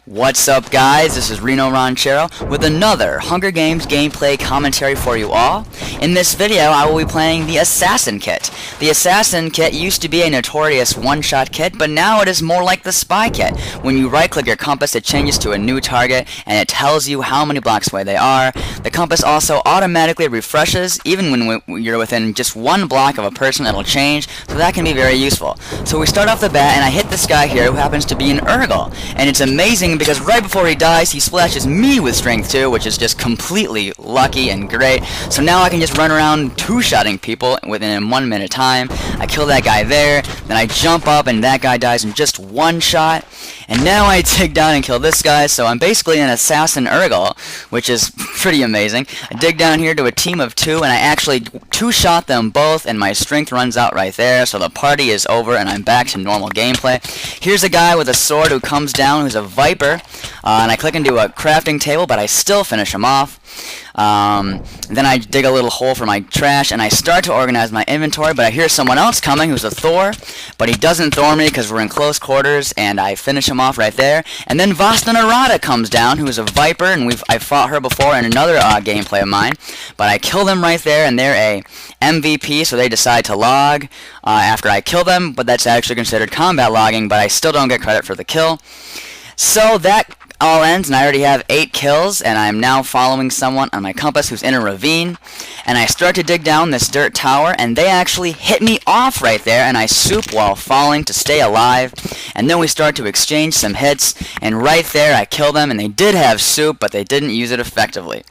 What's up, guys? This is Reno Ranchero with another Hunger Games gameplay commentary for you all. In this video, I will be playing the Assassin Kit. The Assassin Kit used to be a notorious one-shot kit, but now it is more like the Spy Kit. When you right-click your compass, it changes to a new target, and it tells you how many blocks away they are. The compass also automatically refreshes, even when you're within just one block of a person, it'll change, so that can be very useful. So we start off the bat, and I hit this guy here who happens to be an Urgle, and it's amazing because right before he dies, he splashes me with strength 2, which is just completely lucky and great. So now I can just run around two-shotting people within 1 minute time. I kill that guy there, then I jump up and that guy dies in just one shot. And now I dig down and kill this guy, so I'm basically an assassin Urgle, which is pretty amazing. I dig down here to a team of 2, and I actually two-shot them both, and my strength runs out right there, so the party is over and I'm back to normal gameplay. Here's a guy with a sword who comes down who's a Viper, and I click into a crafting table, but I still finish him off. Then I dig a little hole for my trash, and I start to organize my inventory, but I hear someone else coming who's a Thor, but he doesn't Thor me because we're in close quarters, and I finish him off right there. And then Vasta Narada comes down, who is a Viper, and I fought her before in another gameplay of mine, but I kill them right there, and they're a MVP, so they decide to log after I kill them, but that's actually considered combat logging, but I still don't get credit for the kill. So that all ends, and I already have 8 kills, and I'm now following someone on my compass who's in a ravine, and I start to dig down this dirt tower, and they actually hit me off right there, and I soup while falling to stay alive, and then we start to exchange some hits, and right there I kill them, and they did have soup, but they didn't use it effectively.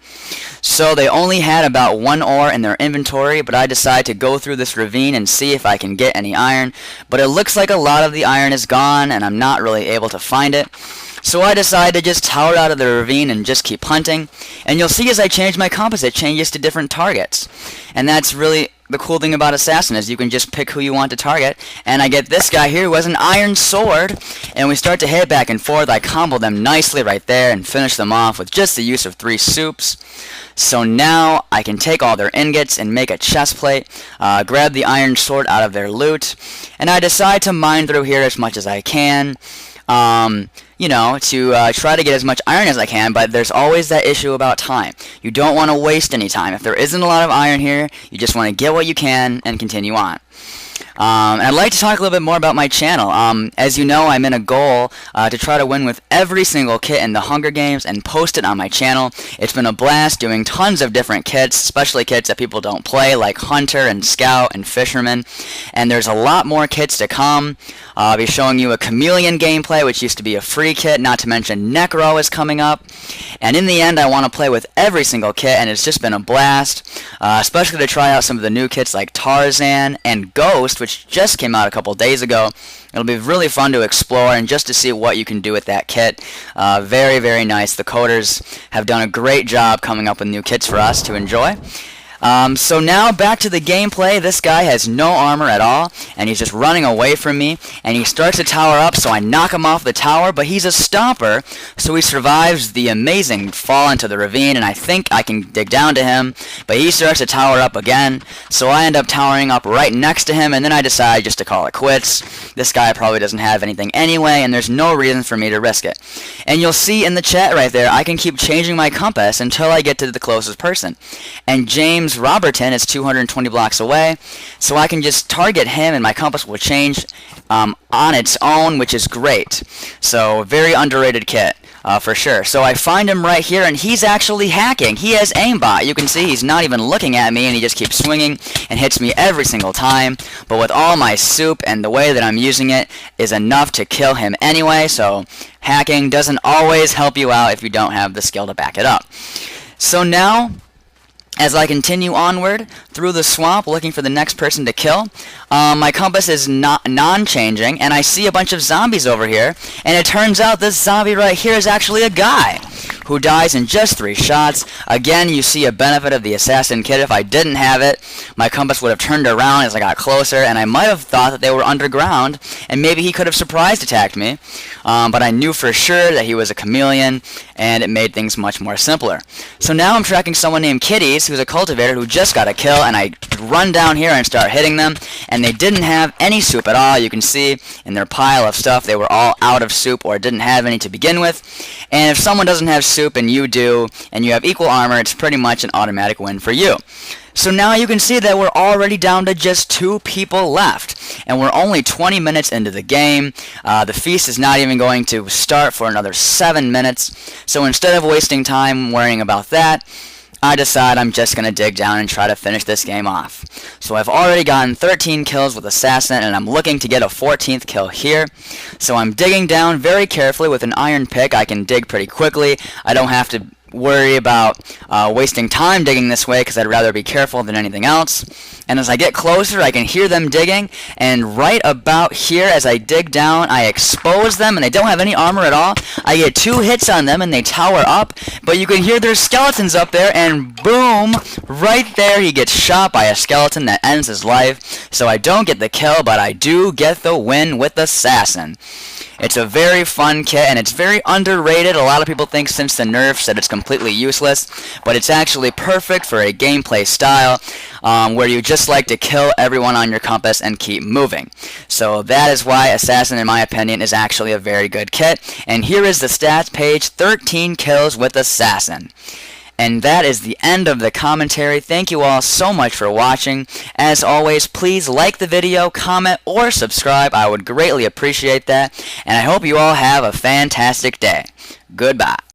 So they only had about 1 ore in their inventory, but I decide to go through this ravine and see if I can get any iron, but it looks like a lot of the iron is gone, and I'm not really able to find it. So I decide to just tower out of the ravine and just keep hunting. And you'll see as I change my compass, it changes to different targets. And that's really the cool thing about Assassin, is you can just pick who you want to target. And I get this guy here who has an iron sword, and we start to hit back and forth. I combo them nicely right there and finish them off with just the use of 3 soups. So now I can take all their ingots and make a chest plate, grab the iron sword out of their loot, and I decide to mine through here as much as I can. You know, to try to get as much iron as I can, but there's always that issue about time. You don't want to waste any time. If there isn't a lot of iron here, you just want to get what you can and continue on. And I'd like to talk a little bit more about my channel. As you know, I'm in a goal to try to win with every single kit in the Hunger Games and post it on my channel. It's been a blast doing tons of different kits, especially kits that people don't play, like Hunter and Scout and Fisherman. And there's a lot more kits to come. I'll be showing you a chameleon gameplay, which used to be a free kit, not to mention Necro is coming up. And in the end, I want to play with every single kit, and it's just been a blast, especially to try out some of the new kits like Tarzan and Ghost, which just came out a couple days ago. It'll be really fun to explore and just to see what you can do with that kit. Very, very nice. The coders have done a great job coming up with new kits for us to enjoy. So now back to the gameplay. This guy has no armor at all, and he's just running away from me, and he starts to tower up, so I knock him off the tower, but he's a stomper, so he survives the amazing fall into the ravine, and I think I can dig down to him, but he starts to tower up again, so I end up towering up right next to him, and then I decide just to call it quits. This guy probably doesn't have anything anyway, and there's no reason for me to risk it. And you'll see in the chat right there, I can keep changing my compass until I get to the closest person. And James Robertson is 220 blocks away, so I can just target him and my compass will change on its own, which is great. So very underrated kit for sure. So I find him right here, and he's actually hacking. He has aimbot. You can see he's not even looking at me, and he just keeps swinging and hits me every single time. But with all my soup and the way that I'm using it is enough to kill him anyway, so hacking doesn't always help you out if you don't have the skill to back it up. So now, as I continue onward through the swamp looking for the next person to kill, my compass is non-changing, and I see a bunch of zombies over here, and it turns out this zombie right here is actually a guy who dies in just 3 shots. Again, you see a benefit of the assassin kit. If I didn't have it, my compass would have turned around as I got closer, and I might have thought that they were underground, and maybe he could have surprise attacked me. But I knew for sure that he was a chameleon, and it made things much more simpler. So now I'm tracking someone named Kitties, who's a cultivator who just got a kill, and I run down here and start hitting them, and they didn't have any soup at all. You can see in their pile of stuff they were all out of soup or didn't have any to begin with. And if someone doesn't have soup and you do, and you have equal armor, it's pretty much an automatic win for you. So now you can see that we're already down to just 2 people left, and we're only 20 minutes into the game. The feast is not even going to start for another 7 minutes, so instead of wasting time worrying about that, I decide I'm just going to dig down and try to finish this game off. So I've already gotten 13 kills with Assassin, and I'm looking to get a 14th kill here. So I'm digging down very carefully with an iron pick. I can dig pretty quickly. I don't have to worry about wasting time digging this way because I'd rather be careful than anything else. And as I get closer, I can hear them digging, and right about here as I dig down, I expose them, and they don't have any armor at all. I get 2 hits on them and they tower up, but you can hear their skeletons up there, and boom, right there he gets shot by a skeleton that ends his life. So I don't get the kill, but I do get the win with Assassin. It's a very fun kit, and it's very underrated. A lot of people think since the nerfs that it's completely useless, but it's actually perfect for a gameplay style where you just like to kill everyone on your compass and keep moving. So that is why Assassin, in my opinion, is actually a very good kit. And here is the stats page: 13 kills with Assassin. And that is the end of the commentary. Thank you all so much for watching. As always, please like the video, comment, or subscribe. I would greatly appreciate that. And I hope you all have a fantastic day. Goodbye.